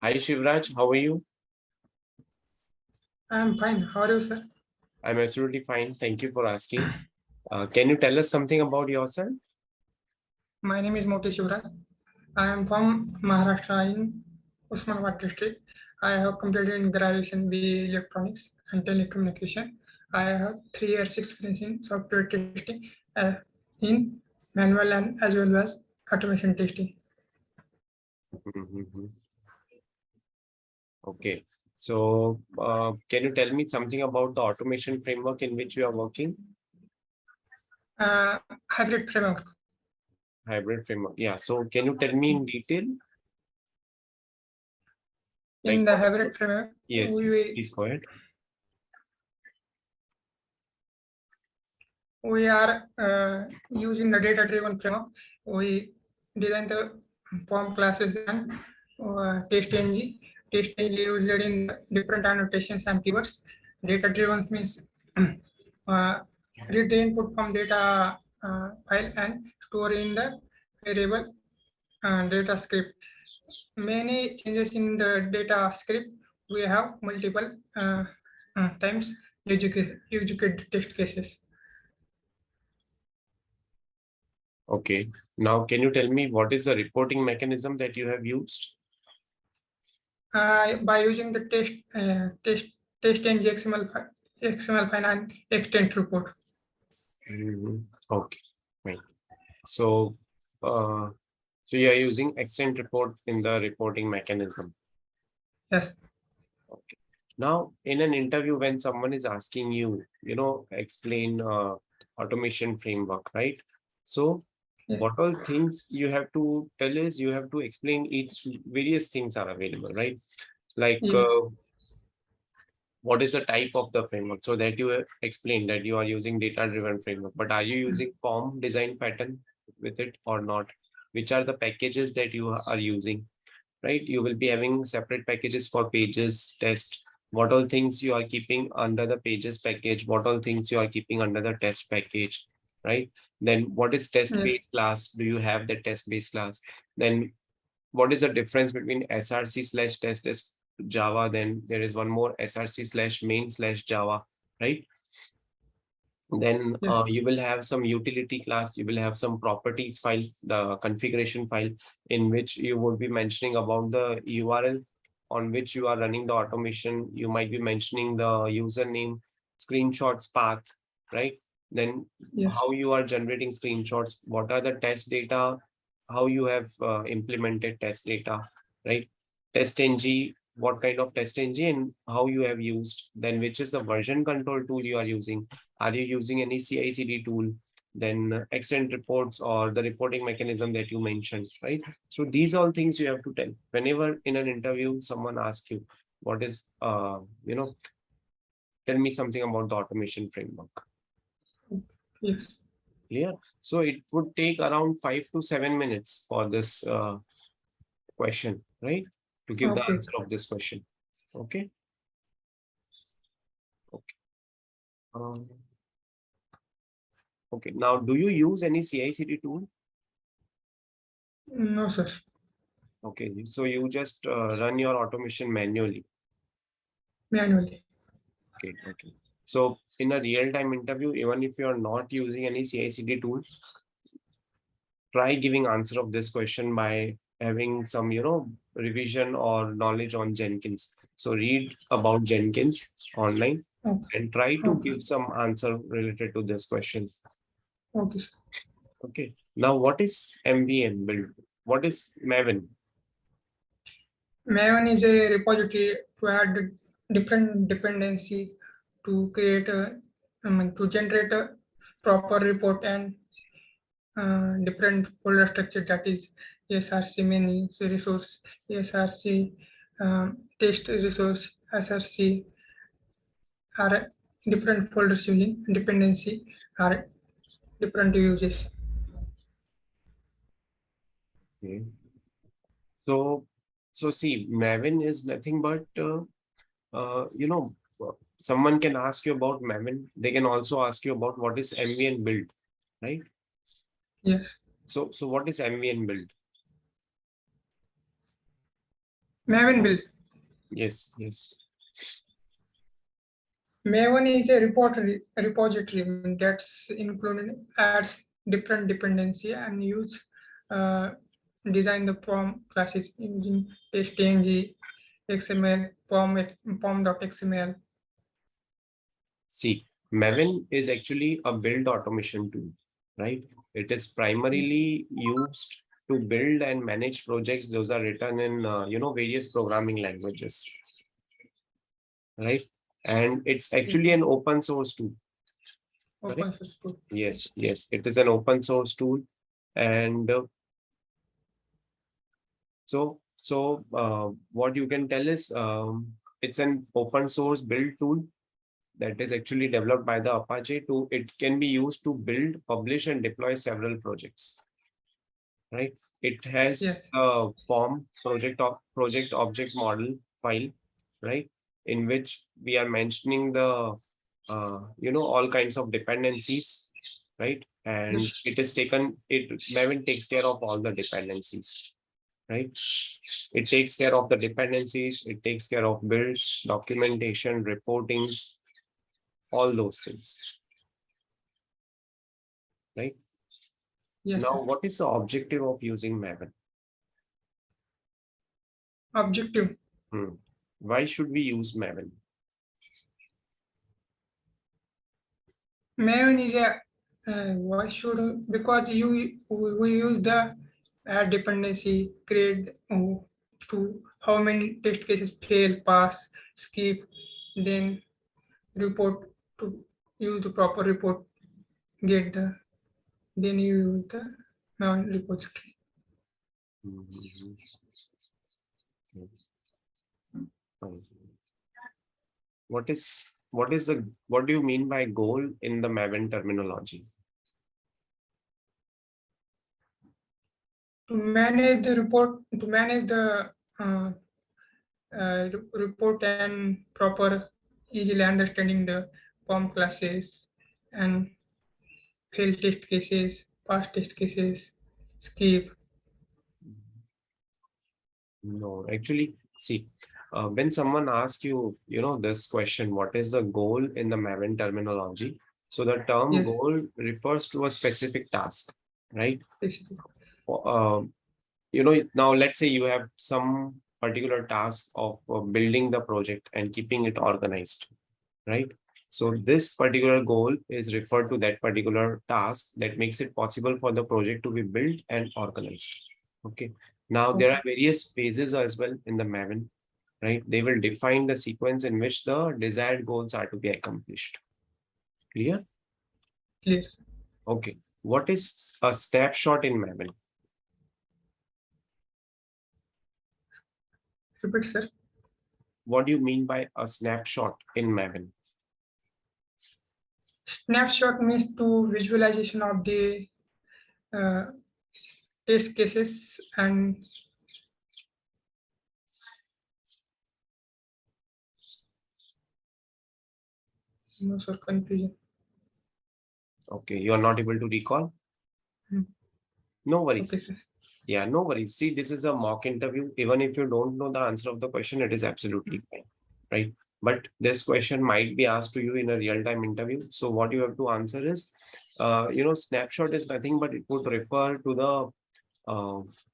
Hi Shivraj, how are you? I'm fine. How are you, sir? I'm absolutely fine. Thank you for asking. Can you tell us something about yourself? My name is Moti Shivraj. I am from Maharashtra in Usmanabad district. I have completed in graduation BE Electronics and Telecommunication. I have 3 years experience in software testing in manual and as well as automation testing. Mhm. Okay. So, can you tell me something about the automation framework in which you are working? Hybrid framework. Hybrid framework. Yeah. So, can you tell me in detail? Like In the what? hybrid framework, Yes, yes. Please go ahead. we are using the data-driven framework. We design the form classes and TestNG. TestNG used in different annotations and keywords. Data-driven means read the input from data file and store in the variable data script. Many changes in the data script. We have multiple times execute test cases. Okay. Now, can you tell me what is the reporting mechanism that you have used? By using the test ng XML file and extent report. Okay. Right. So, so you are using extent report in the reporting mechanism. Yes. Okay. Now, in an interview, when someone is asking you, explain automation framework, right? So, Yes. what all things you have to tell is you have to explain each various things are available, right? Like Yes. what is the type of the framework, so that you explain that you are using data-driven framework, but are you using form design pattern with it or not? Which are the packages that you are using? Right? You will be having separate packages for pages, test, what all things you are keeping under the pages package, what all things you are keeping under the test package, right? Then what is Yes. test-based class? Do you have the test-based class? Then what is the difference between src/test Java? Then there is one more src/main/Java, right? Then Yes. you will have some utility class, you will have some properties file, the configuration file, in which you would be mentioning about the URL on which you are running the automation. You might be mentioning the username, screenshots path, right? Then Yes. how you are generating screenshots, what are the test data, how you have implemented test data, right? TestNG, what kind of TestNG and how you have used, then which is the version control tool you are using. Are you using any CI/CD tool? Then extent reports or the reporting mechanism that you mentioned, right? So these all things you have to tell. Whenever in an interview, someone asks you, what is, tell me something about the automation framework. Yes. Clear? So it would take around 5 to 7 minutes for this question, right? To give the Okay. answer of this question. Okay. Okay. Okay. Now, do you use any CI/CD tool? No, sir. Okay, so you just run your automation manually. Manually. Okay, okay. So in a real-time interview, even if you are not using any CI/CD tool, try giving answer of this question by having some, revision or knowledge on Jenkins. So read about Jenkins online Okay. and try to Okay. give some answer related to this question. Okay, sir. Okay. Now, what is MVN build? What is Maven? Maven is a repository to add different dependencies to create to generate a proper report and different folder structure, that is SRC main resource, SRC test resource, SRC are different folders using dependency are different uses. Okay. So see, Maven is nothing but someone can ask you about Maven. They can also ask you about what is Mvn build, right? Yes. So what is Mvn build? Maven Build. Yes, yes. Maven is a repository that's included adds different dependency and use design the POM classes using TestNG, XML, POM.xml. See, Maven is actually a build automation tool, right? It is primarily used to build and manage projects. Those are written in, various programming languages, right? And it's actually an open source tool. Open source tool. Yes, yes, it is an open source tool. And what you can tell is it's an open source build tool that is actually developed by the Apache it can be used to build, publish, and deploy several projects. Right? It has Yes. a POM project object model file, right? In which we are mentioning the all kinds of dependencies, right? And Yes. Maven takes care of all the dependencies, right? It takes care of the dependencies, it takes care of builds, documentation, reportings, all those things, right? Yes. Now, what is the objective of using Maven? Objective. Why should we use Maven? Maven is a why should because we use the add dependency create to how many test cases fail, pass, skip, then report to use the proper report, get the then you use the Maven repository. What do you mean by goal in the Maven terminology? To manage the report, to manage the report and proper easily understanding the POM classes and fail test cases, pass test cases, skip. No, actually, see, when someone asks you, this question, what is the goal in the Maven terminology? So the term Yes. goal refers to a specific task, right? Basically. Now let's say you have some particular task of building the project and keeping it organized, right? So this particular goal is referred to that particular task that makes it possible for the project to be built and organized. Okay. Now there are various phases as well in the Maven, right? They will define the sequence in which the desired goals are to be accomplished. Clear? Clear. Okay. What is a snapshot in Maven? Repeat, sir. What do you mean by a snapshot in Maven? Snapshot means to visualization of the test cases and no sir confusion. Okay, you are not able to recall? No worries. Okay, sir. Yeah, no worries. See, this is a mock interview. Even if you don't know the answer of the question, it is absolutely fine, right? But this question might be asked to you in a real-time interview. So what you have to answer is, snapshot is nothing but it would refer to the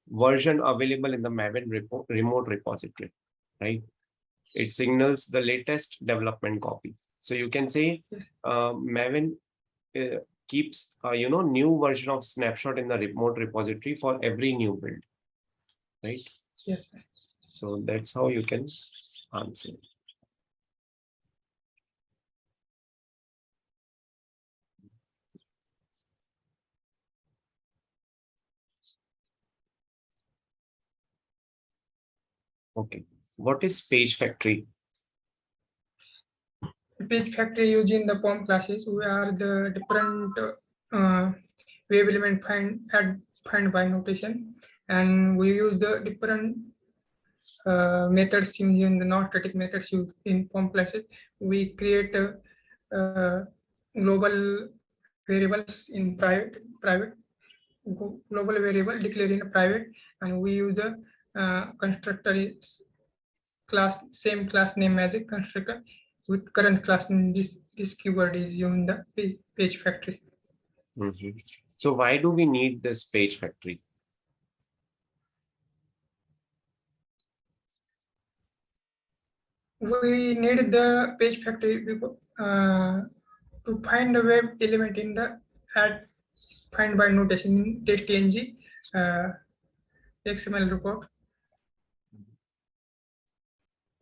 version available in the Maven remote repository, right? It signals the latest development copy. So you can say Maven keeps new version of snapshot in the remote repository for every new build, right? Yes, sir. So that's how you can answer. Okay, what is page factory? Page factory using the POM classes where the different wave element find by notation, and we use the different methods using the non-static methods used in POM classes. We create global variables in private global variable declared in a private, and we use the constructor same class name as a constructor with current class name. This keyword is used in the page factory. So why do we need this page factory? We need the page factory because, to find the web element in the add find by notation in TestNG XML report.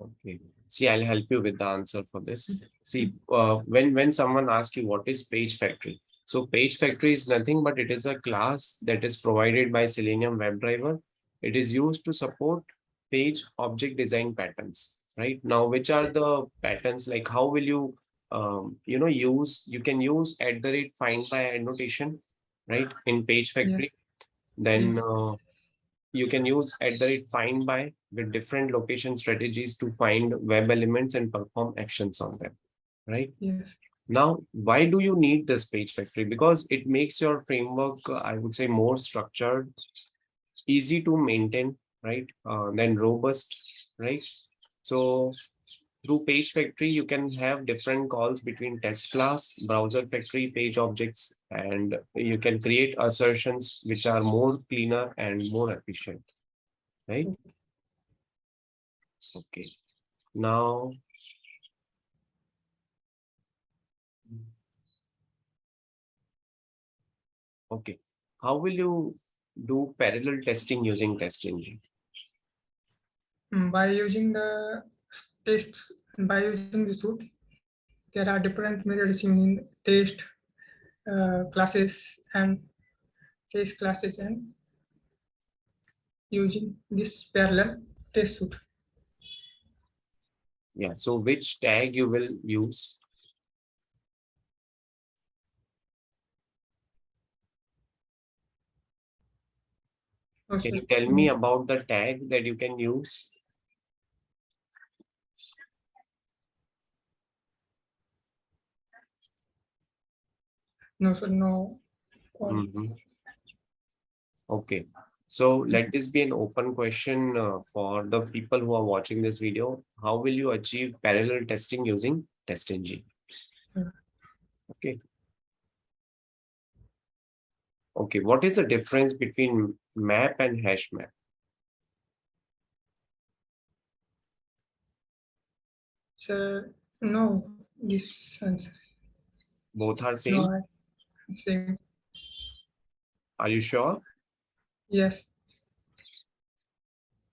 Okay. See, I'll help you with the answer for this. See, when someone asks you what is page factory, so page factory is nothing but it is a class that is provided by Selenium WebDriver. It is used to support page object design patterns. Right now, which are the patterns? Like how will you, you can use @find by annotation, right, in page factory. Yes. Then you can use @find by with different location strategies to find web elements and perform actions on them, right? Yes. Now, why do you need this page factory? Because it makes your framework, I would say, more structured, easy to maintain, right? Then robust, right? So through page factory, you can have different calls between test class, browser factory, page objects, and you can create assertions which are more cleaner and more efficient, right? Okay. Now, okay. How will you do parallel testing using TestNG? By using the tests, by using the suite, there are different methods in test classes and test classes and using this parallel test suite. Yeah. So which tag you will use? Can you tell me about the tag that you can use? No, sir, no. Okay. So let this be an open question for the people who are watching this video. How will you achieve parallel testing using TestNG? Okay. Okay. What is the difference between map and hashmap? Sir, no, this answer. Both are same? No, same. Are you sure? Yes.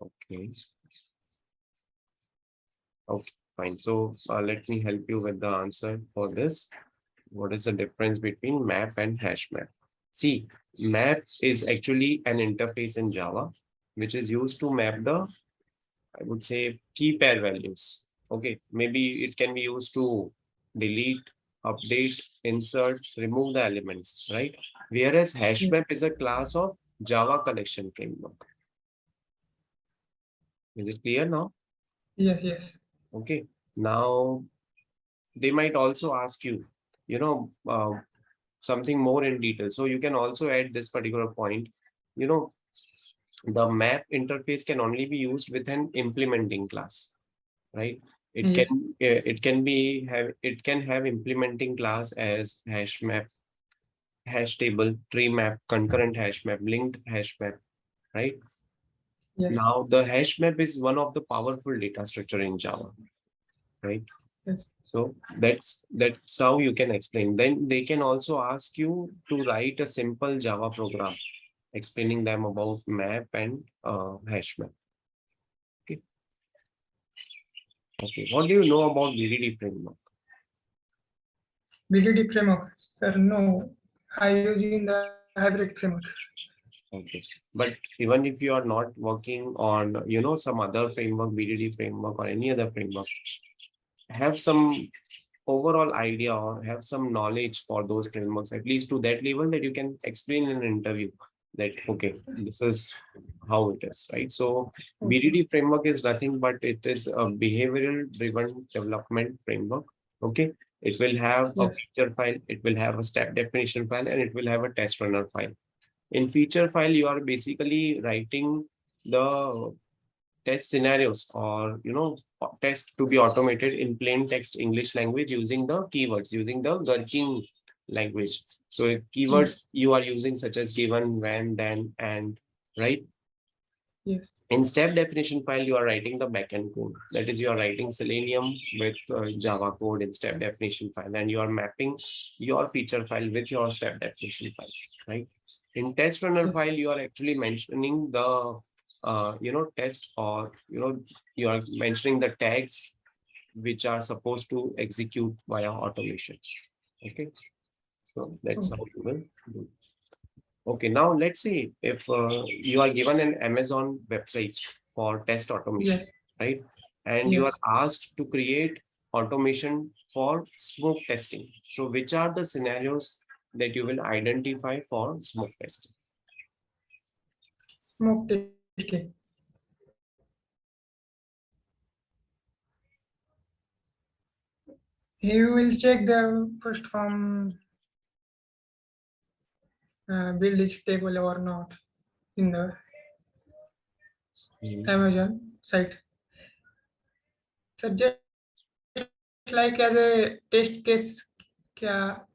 Okay. Okay, fine. So let me help you with the answer for this. What is the difference between map and hashmap? See, map is actually an interface in Java, which is used to map the, I would say, key pair values. Okay, maybe it can be used to delete, update, insert, remove the elements, right? Whereas hashmap is a class of Java collection framework. Is it clear now? Yes, yes. Okay. Now, they might also ask you, something more in detail. So you can also add this particular point. The map interface can only be used with an implementing class, right? It Yes. can it can have implementing class as hash map, hash table, tree map, concurrent hash map, linked hash map, right? Yes. Now the hash map is one of the powerful data structure in Java, right? Yes. So that's how you can explain. Then they can also ask you to write a simple Java program explaining them about map and hash map. Okay. Okay. What do you know about BDD framework? BDD framework, sir, no. I using the hybrid framework. Okay. But even if you are not working on, some other framework, BDD framework or any other framework, have some overall idea or have some knowledge for those frameworks, at least to that level that you can explain in an interview that, okay, this is how it is, right? So BDD framework is nothing but it is a behavioral driven development framework. Okay. It will have a feature file, it will have a step definition file, and it will have a test runner file. In feature file, you are basically writing the test scenarios or test to be automated in plain text English language using the keywords, using the gherkin language. So keywords you are using such as given, when, then, and, right? Yes. In step definition file, you are writing the backend code. That is, you are writing Selenium with Java code in step definition file, and you are mapping your feature file with your step definition file, right? In test runner file, you are actually mentioning the, test, or, you are mentioning the tags which are supposed to execute via automation. Okay. So that's how you will do. Okay, now let's see if you are given an Amazon website for test automation, Yes. right? And you are Yes. asked to create automation for smoke testing. So which are the scenarios that you will identify for smoke testing? Smoke testing. You will check the first from build is stable or not in the Amazon site. So just like as a test case, क्या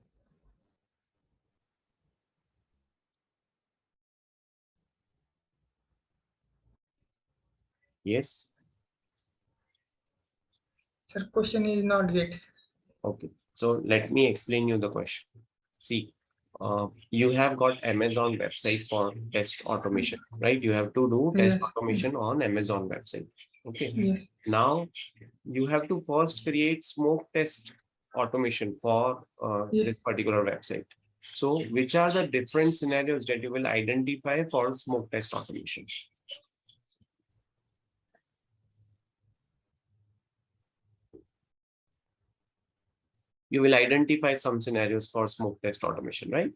Yes. sir, question is not get. Okay. So let me explain you the question. See, you have got Amazon website for test automation, right? You have to do test Yes. automation on Amazon website. Okay. Yes. Now you have to first create smoke test automation for Yes. this particular website. So which are the different scenarios that you will identify for smoke test automation? You will identify some scenarios for smoke test automation, right?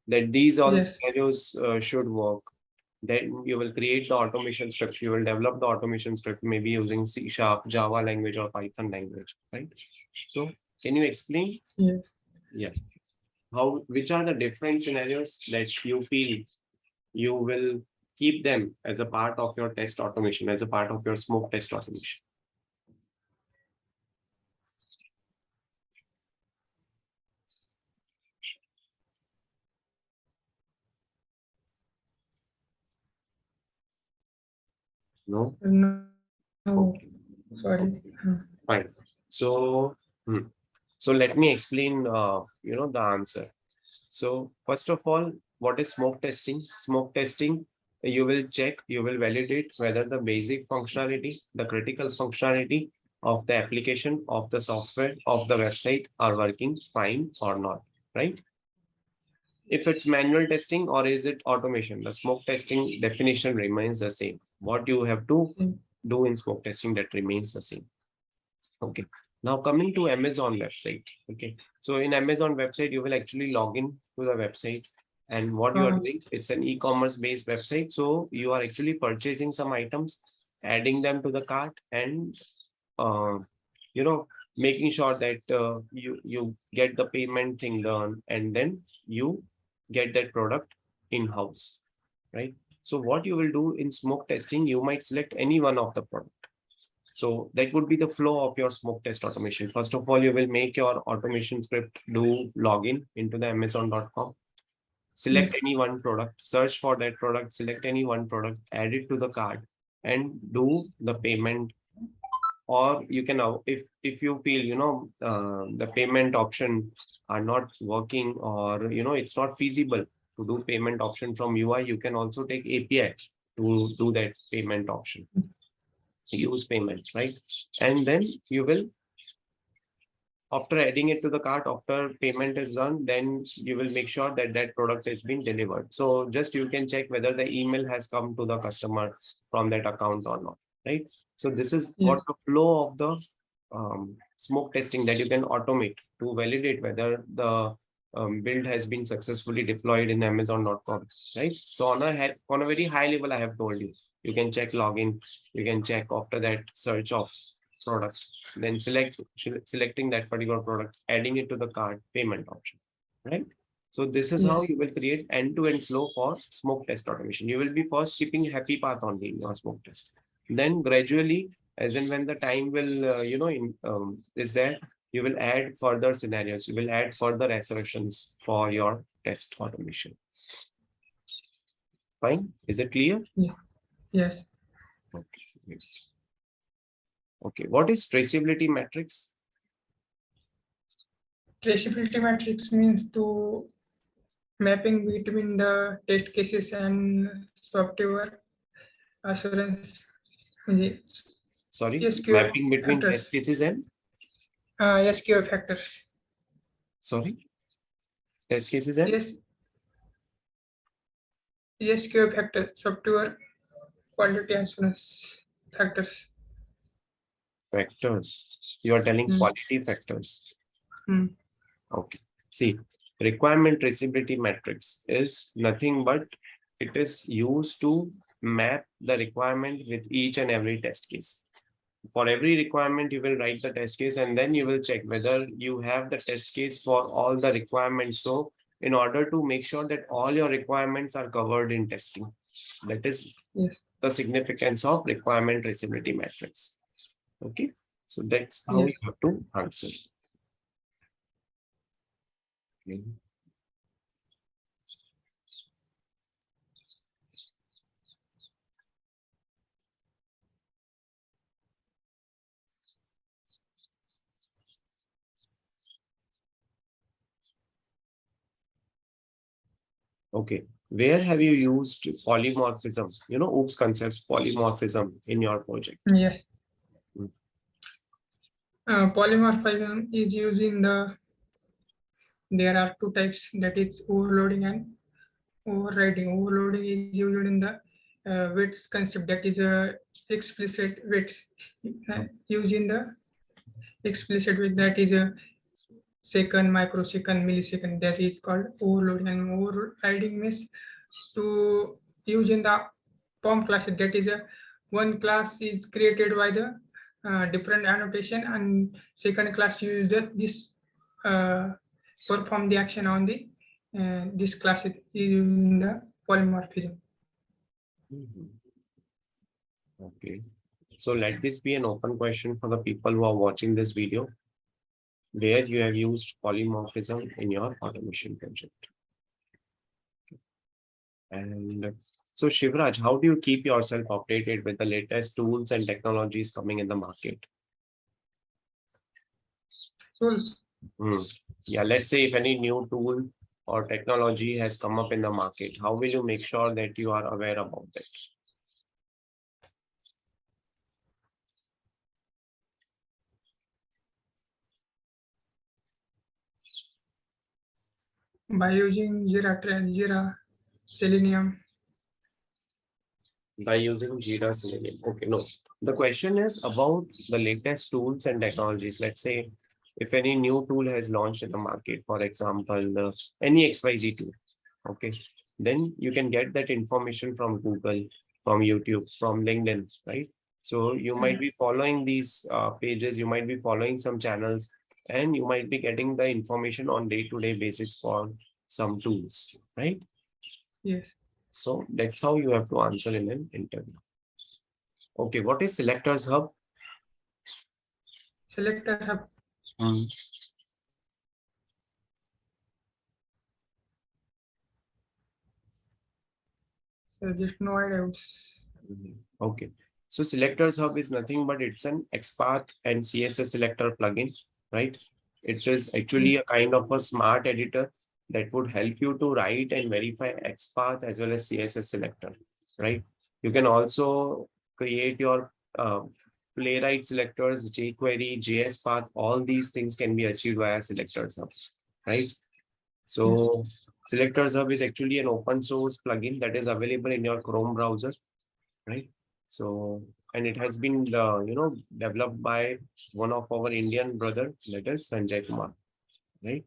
That these all Yes. scenarios should work. Then you will create the automation script. You will develop the automation script, maybe using C#, Java language, or Python language, right? So can you explain? Yes. Yeah. Which are the different scenarios that you feel you will keep them as a part of your test automation, as a part of your smoke test automation? No? No. Okay. Sorry. Fine. So, so let me explain, the answer. So first of all, what is smoke testing? Smoke testing, you will check, you will validate whether the basic functionality, the critical functionality of the application, of the software, of the website are working fine or not, right? If it's manual testing or is it automation, the smoke testing definition remains the same. What you have to do in smoke testing, that remains the same. Okay. Now coming to Amazon website. Okay. So in Amazon website, you will actually log in to the website, and what you are doing, it's an e-commerce based website. So you are actually purchasing some items, adding them to the cart, and uh, making sure that you get the payment thing done, and then you get that product in-house, right? So what you will do in smoke testing, you might select any one of the product. So that would be the flow of your smoke test automation. First of all, you will make your automation script do login into the Amazon.com. Select any one product, search for that product, select any one product, add it to the cart, and do the payment. Or you can, if you feel the payment option are not working, or it's not feasible to do payment option from UI, you can also take API to do that payment option. Use payment, right? And then you will, after adding it to the cart, after payment is done, then you will make sure that that product is being delivered. So just you can check whether the email has come to the customer from that account or not, right? So this is what the flow of the smoke testing that you can automate to validate whether the build has been successfully deployed in Amazon.com, right? So on a very high level, I have told you, you can check login, you can check after that search of product, then selecting that particular product, adding it to the cart, payment option, right? So this is how you will create end-to-end flow for smoke test automation. You will be first keeping happy path only in your smoke test. Then gradually, as in when the time will, is there, you will add further scenarios, you will add further assertions for your test automation. Fine. Is it clear? Yeah. Yes. Okay. Yes. Okay. What is traceability matrix? Traceability matrix means to mapping between the test cases and software assurance. Sorry, SQL mapping between factors. test cases and SQL factors. sorry, test cases and Yes. SQL factor, software quality assurance factors. factors. You are telling Mm. quality factors. Mm. Okay. See, requirement traceability matrix is nothing but it is used to map the requirement with each and every test case. For every requirement, you will write the test case and then you will check whether you have the test case for all the requirements. So in order to make sure that all your requirements are covered in testing, that is Yes. the significance of requirement traceability matrix. Okay. So that's how you Yes. have to answer. Okay. Okay. Where have you used polymorphism? OOPS concepts, polymorphism in your project. Yes. Mm. Polymorphism is used in the. There are two types, that is overloading and overriding. Overloading is used in the weights concept, that is a explicit weights used in the explicit weight, that is a second, microsecond, millisecond, that is called overloading. And overriding means to use in the POM class, that is a one class is created by the different annotation, and second class use this perform the action on the this class in the polymorphism. Mhm. Okay. So let this be an open question for the people who are watching this video. Where you have used polymorphism in your automation project. And so Shivraj, how do you keep yourself updated with the latest tools and technologies coming in the market? Tools. Hmm. Yeah, let's say if any new tool or technology has come up in the market, how will you make sure that you are aware about it? By using Jira, Selenium. By using Jira Selenium. Okay, no. The question is about the latest tools and technologies. Let's say if any new tool has launched in the market, for example, any XYZ tool, okay, then you can get that information from Google, from YouTube, from LinkedIn, right? So you might be following these pages, you might be following some channels, and you might be getting the information on day-to-day basis for some tools, right? Yes. So that's how you have to answer in an interview. Okay, what is Selectors Hub? Selector Hub. Mm. So just no idea. Okay, so Selectors Hub is nothing but it's an XPath and CSS selector plugin, right? It is actually a kind of a smart editor that would help you to write and verify XPath as well as CSS selector, right? You can also create your playwright selectors, jQuery, JS path, all these things can be achieved via Selectors Hub, right? So Selectors Hub is actually an open source plugin that is available in your Chrome browser, right? So, and it has been, developed by one of our Indian brother, that is Sanjay Kumar, right?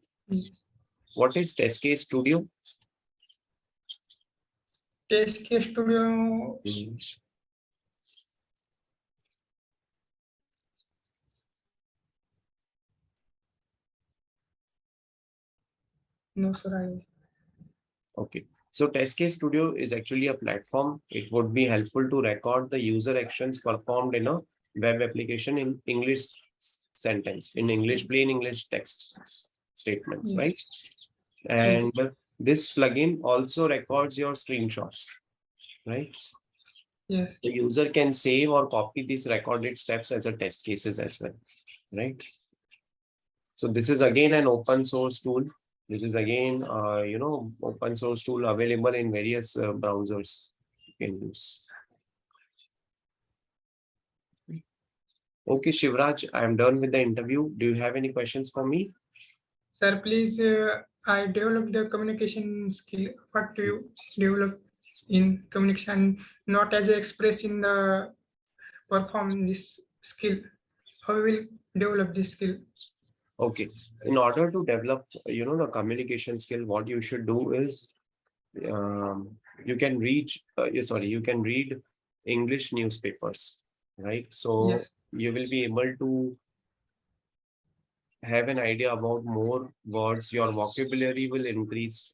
What is Test Case Studio? Test Case Studio. No, sir. Okay. So Test Case Studio is actually a platform. It would be helpful to record the user actions performed in a web application in English sentence, in English, plain English text statements, Yes. right? And this plugin also records your screenshots, right? Yes. The user can save or copy these recorded steps as a test cases as well, right? So this is again an open source tool. This is again, open source tool available in various browsers you can use. Okay, Shivraj, I am done with the interview. Do you have any questions for me? Sir, please, I developed the communication skill. What do you develop in communication, not as express in the perform this skill? How we will develop this skill? Okay, in order to develop, the communication skill, what you should do is, you can read, you can read English newspapers, right? So Yes. you will be able to have an idea about more words, your vocabulary will increase,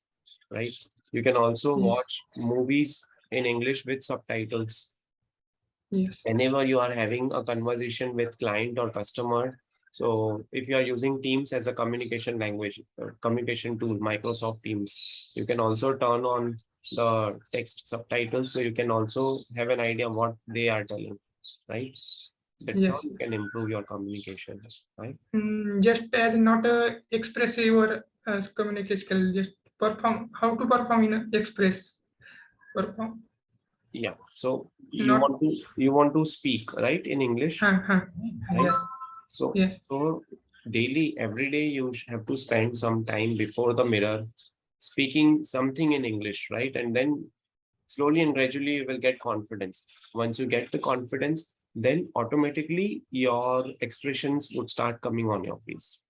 right? You can also Yes. watch movies in English with subtitles. Yes. Whenever you are having a conversation with client or customer, so if you are using Teams as a communication language, communication tool, Microsoft Teams, you can also turn on the text subtitles, so you can also have an idea what they are telling, right? That's how Yes. you can improve your communication, right? Just as not a expressive or communicate skill, just perform how to perform in a express perform. Yeah. So Not you want to speak, right, in English, right? yes. So Yes. daily, every day, you have to spend some time before the mirror, speaking something in English, right? And then slowly and gradually you will get confidence. Once you get the confidence, then automatically your expressions would start coming on your face,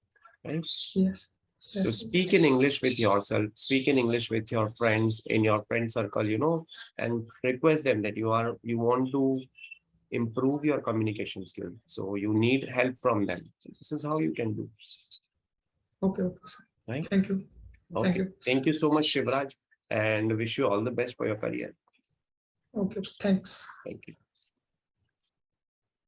right? Yes. So Yes. speak in English with yourself, speak in English with your friends, in your friend circle, and request them that you want to improve your communication skill. So you need help from them. So this is how you can do, Okay. Okay. Sir. right? Thank you. Thank Okay. you. Thank you so much, Shivraj, and wish you all the best for your career. Okay. Thanks. Thank you.